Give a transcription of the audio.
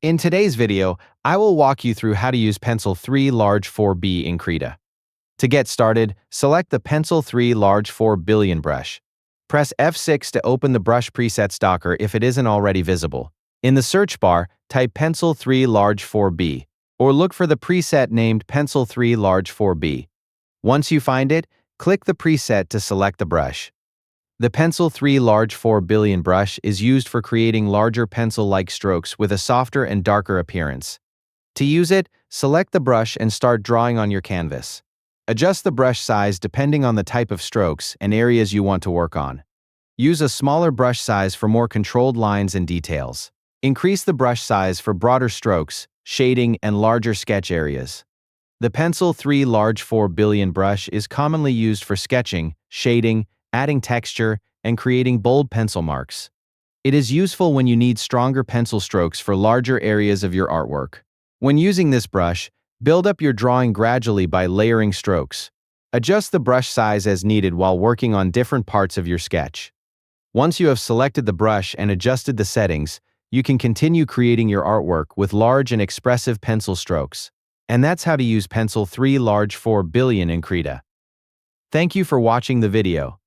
In today's video, I will walk you through how to use Pencil 3 Large 4B in Krita. To get started, select the Pencil 3 Large 4 Billion brush. Press F6 to open the brush presets docker if it isn't already visible. In the search bar, type Pencil 3 Large 4B, or look for the preset named Pencil 3 Large 4B. Once you find it, click the preset to select the brush. The Pencil 3 Large 4 Billion brush is used for creating larger pencil-like strokes with a softer and darker appearance. To use it, select the brush and start drawing on your canvas. Adjust the brush size depending on the type of strokes and areas you want to work on. Use a smaller brush size for more controlled lines and details. Increase the brush size for broader strokes, shading, and larger sketch areas. The Pencil 3 Large 4 Billion brush is commonly used for sketching, shading, adding texture, and creating bold pencil marks. It is useful when you need stronger pencil strokes for larger areas of your artwork. When using this brush, build up your drawing gradually by layering strokes. Adjust the brush size as needed while working on different parts of your sketch. Once you have selected the brush and adjusted the settings, you can continue creating your artwork with large and expressive pencil strokes. And that's how to use Pencil 3 Large 4 Billion in Krita. Thank you for watching the video.